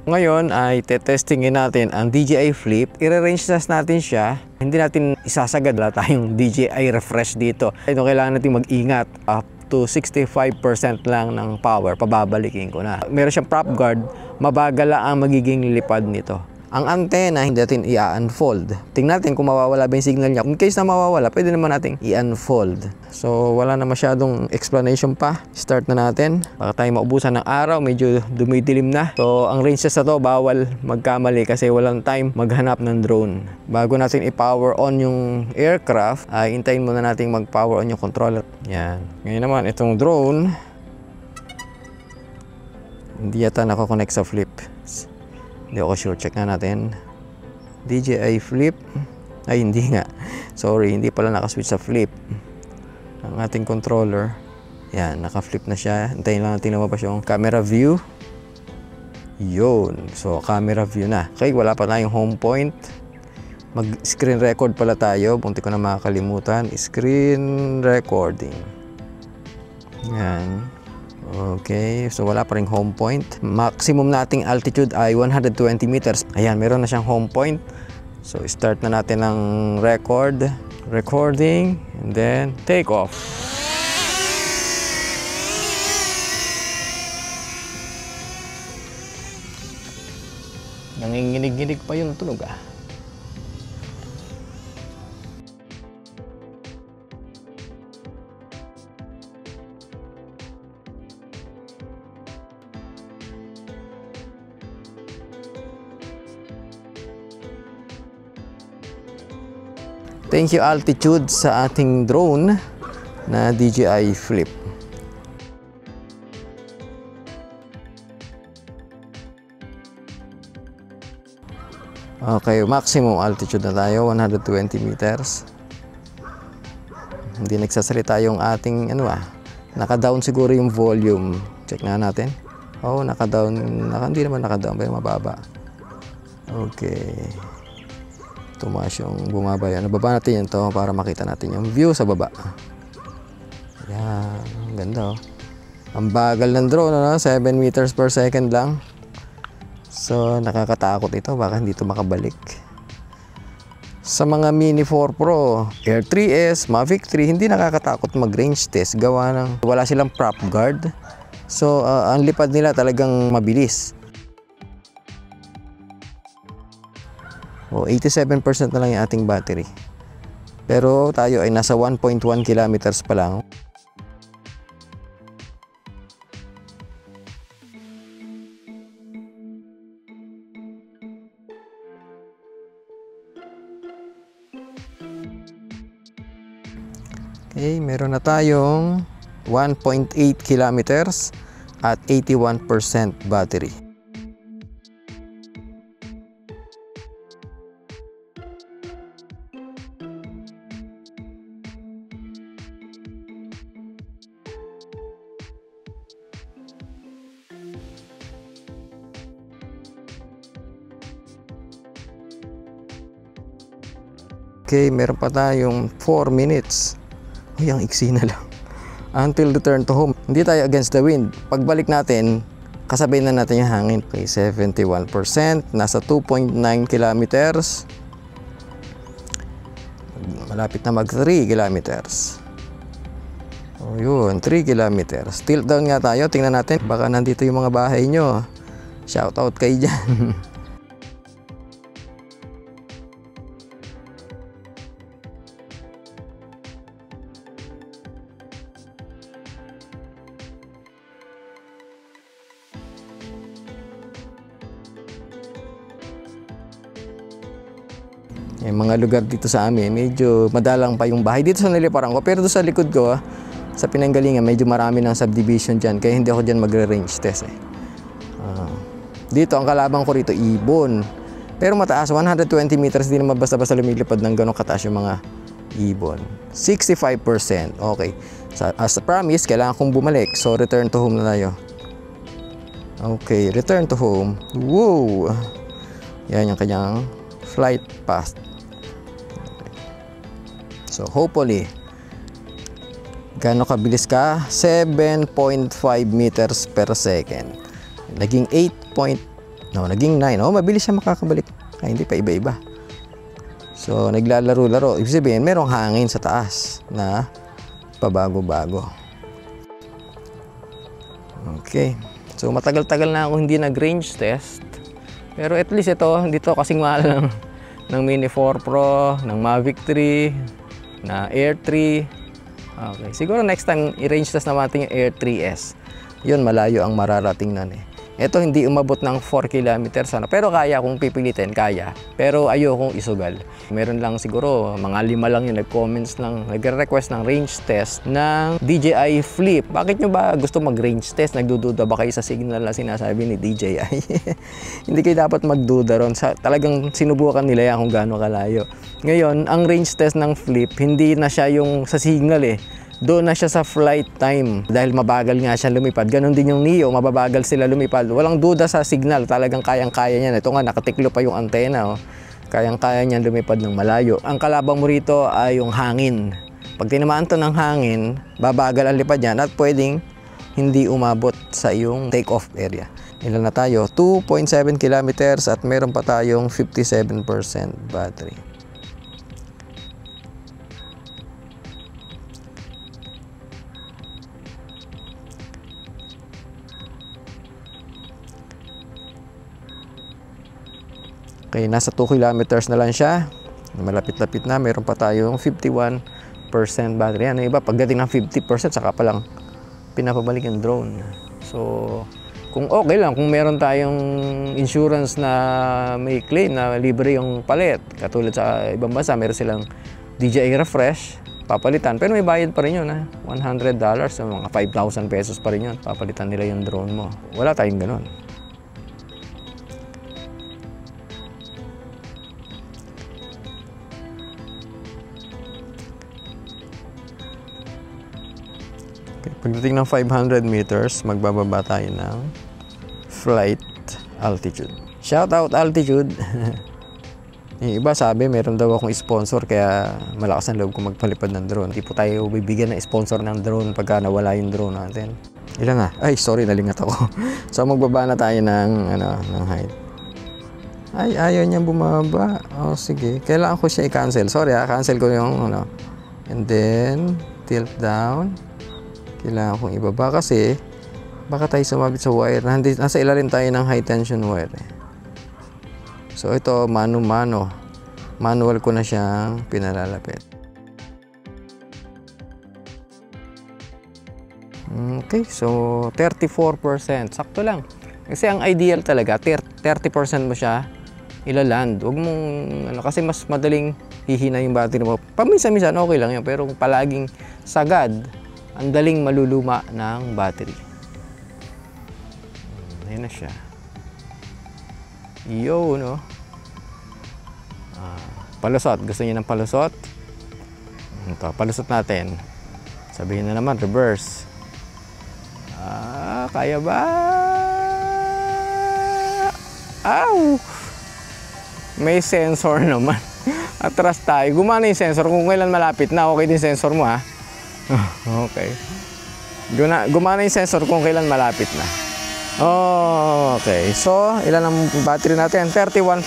Ngayon ay testingin natin ang DJI Flip. I-range test natin siya. Hindi natin isasagad, wala tayong DJI refresh dito. Ito kailangan natin mag-ingat. Up to 65% lang ng power, pababalikin ko na. Meron siyang prop guard, mabagal ang magiging lipad nito. Ang antena, hindi natin i-unfold. Tingnan natin kung mawawala ba yung signal niya. In case na mawawala, pwede naman natin i-unfold. So, wala na masyadong explanation pa. Start na natin. Baka tayo maubusan ng araw, medyo dumidilim na. So, ang range na to, bawal magkamali kasi walang time maghanap ng drone. Bago natin i-power on yung aircraft, ay hintayin muna natin mag-power on yung controller. Yan. Ngayon naman, itong drone, hindi yata nakakonect sa Flip. Hindi ako sure, check na natin. DJI Flip. Ay, hindi nga. Sorry, hindi pala nakaswitch sa Flip. Ang ating controller. Yan, naka-flip na siya. Hintayin lang natin lumabas yung camera view. Yun. So, camera view na. Okay, wala pa tayong home point. Mag-screen record pala tayo. Punti ko na makakalimutan. Screen recording. Yan. Okay, so wala pa ring home point. Maximum nating altitude ay 120 meters. Ayan, meron na siyang home point. So, start na natin ng record. Recording, and then take off. Nanginginig-ginig pa yung tunog ah. Thank you Altitude sa ating drone na DJI Flip. Okay, maximum altitude na tayo, 120 meters. Hindi nagsasalita yung ating naka-down siguro yung volume. Check na natin. Oh, naka-down, hindi naman naka-down, pero mababa. Okay. Tumaas yung bumaba yan. Nababa natin yan to para makita natin yung view sa baba. Yan. Ang ganda oh. Ang bagal ng drone, 7 meters per second lang. So, nakakatakot ito. Baka hindi ito makabalik. Sa mga Mini 4 Pro, Air 3S, Mavic 3, hindi nakakatakot mag-range test. Gawa ng wala silang prop guard. So, ang lipad nila talagang mabilis. 87% na lang yung ating battery. Pero tayo ay nasa 1.1 kilometers pa lang. Okay, meron na tayong 1.8 kilometers at 81% battery. Okay, meron pa tayong 4 minutes. Uy, ang iksi na lang. Until return to home. Hindi tayo against the wind. Pagbalik natin, kasabay na natin yung hangin. Okay, 71%. Nasa 2.9 kilometers. Malapit na mag 3 kilometers. O yun, 3 kilometers. Tilt down nga tayo. Tingnan natin. Baka nandito yung mga bahay nyo. Shout out kayo dyan. Yung mga lugar dito sa amin, medyo madalang pa yung bahay. Dito sa niliparan ko, pero doon sa likod ko, sa pinanggalingan, medyo marami ng subdivision dyan. Kaya hindi ako dyan magre-range test eh. Dito, ang kalabang ko rito, ibon. Pero mataas, 120 meters, hindi naman basta-basta lumilipad ng ganong kataas yung mga ibon. 65%. Okay. As promised, kailangan kong bumalik. So, return to home na tayo. Okay, return to home. Woo! Yan yung kanyang flight path. So, hopefully, gano'ng kabilis ka? 7.5 meters per second. Naging 8.2 No, naging 9. Oh, mabilis siya makakabalik. Ay, hindi pa iba-iba. So, naglalaro-laro. Ibig sabihin, merong hangin sa taas na pabago-bago. Okay. So, matagal-tagal na ako hindi nag-range test. Pero at least ito, dito kasing mahal ng Mini 4 Pro, ng Mavic 3, na Air 3. Okay. Siguro next time, i-range test natin yung Air 3S. Yun, malayo ang mararating nun eh. Ito hindi umabot ng 4 kilometers sana. Pero kaya kung pipilitin, kaya. Pero ayokong isugal. Meron lang siguro, mga 5 lang yung nag-comments lang, nag-request ng range test ng DJI Flip. Bakit nyo ba gusto mag-range test? Nagdududa ba kayo sa signal na sinasabi ni DJI? Hindi kayo dapat magduda ron. Talagang sinubukan nila yan kung gaano kalayo. Ngayon, ang range test ng Flip, hindi na siya yung sa signal eh. Doon na siya sa flight time dahil mabagal nga siya lumipad. Ganon din yung Neo, mababagal sila lumipad. Walang duda sa signal, talagang kayang-kaya niyan. Ito nga, nakatiklo pa yung antena. Oh. Kayang-kaya niyan lumipad ng malayo. Ang kalabang mo rito ay yung hangin. Pag tinamaan to ng hangin, babagal ang lipad niyan at pwedeng hindi umabot sa iyong take-off area. Ilan na tayo? 2.7 kilometers at meron pa tayong 57% battery. Okay, nasa 2 kilometers na lang siya. Malapit-lapit na. Meron pa tayong 51% battery. Ano iba? Pagdating ng 50%, saka pa lang pinapabalik yung drone. So, kung okay lang, kung meron tayong insurance na may claim na libre yung palit. Katulad sa ibang bansa, meron silang DJI Refresh, papalitan. Pero may bayad pa rin yun, ha? $100, so mga 5,000 pesos pa rin yun. Papalitan nila yung drone mo. Wala tayong ganun. Pagdating ng 500 meters, magbababa tayo ng flight altitude. Shout out altitude! Yung iba sabi, meron daw akong sponsor kaya malakas ang loob ko magpalipad ng drone. Hindi po tayo bibigyan ng sponsor ng drone pagka nawala yung drone natin. Ilan na? Ay, sorry, nalingat ako. So, magbaba na tayo ng height. Ay, ayaw niya bumaba. Oh, sige. Kailangan ko siya i-cancel. Sorry cancel ko yung And then, tilt down. Kailangan kong ibaba kasi baka tayo sumabit sa wire. Nasa ilalim tayo ng high tension wire. So ito, mano-mano. Manual ko na siyang pinalalapit. Okay, so 34%. Sakto lang. Kasi ang ideal talaga, 30% mo siya ilaland. Huwag mong, kasi mas madaling hihina yung battery mo. Paminsan-minsan okay lang yan. Pero kung palaging sagad, ang daling maluluma ng battery. Ayan na siya. Yo, no? Palusot. Gusto niyo ng palusot? Ito, palusot natin. Sabihin na naman, reverse. Kaya ba? Ow! May sensor naman. Atras tayo. Gumana yung sensor. Kung kailan malapit na, okay din sensor mo, ha? Okay. Gumana yung sensor kung kailan malapit na. Okay. So, ilan ang battery natin? 31%.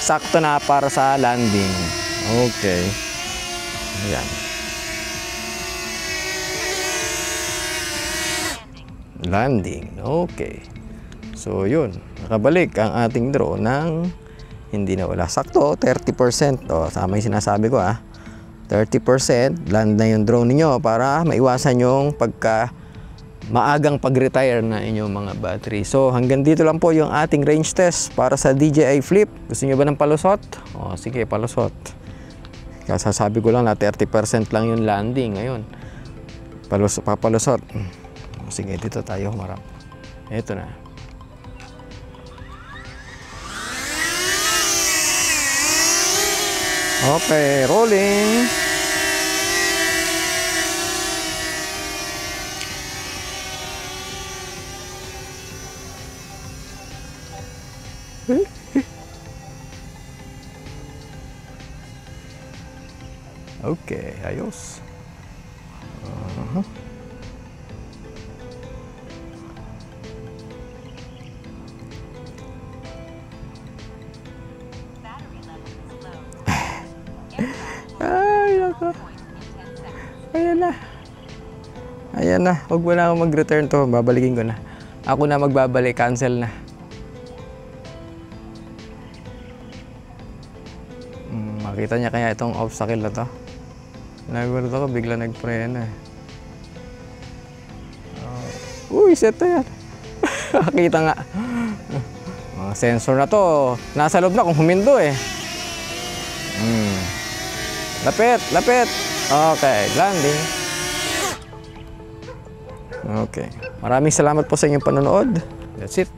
Sakto na para sa landing. Okay. Ayan. Landing. Okay. So, yun. Nakabalik ang ating drone ng hindi na wala. Sakto, 30%. Tama yung sinasabi ko, ha. 30%, land na yung drone niyo para maiwasan yung maagang pag-retire na inyong mga battery. So, hanggang dito lang po yung ating range test para sa DJI Flip. Gusto niyo ba ng palusot? Sige, palusot. Sasabi ko lang na 30% lang yung landing ngayon. Papalusot. Sige, dito tayo humarap. Ito na. Okay, rolling. Okay, ayos. nako. Ayan na. Ayan na. Huwag mo na akong mag-return to. Babalikin ko na. Ako na magbabalik. Cancel na. Makita niya kaya itong obstacle na to. Nagulat ako. Bigla nagpreno eh. Uy, set na yan. Nakita nga. Mga sensor na to. Nasa loob na kung humindo eh. Lapit, lapit. Okay, landing. Okay. Maraming salamat po sa inyong panonood. That's it.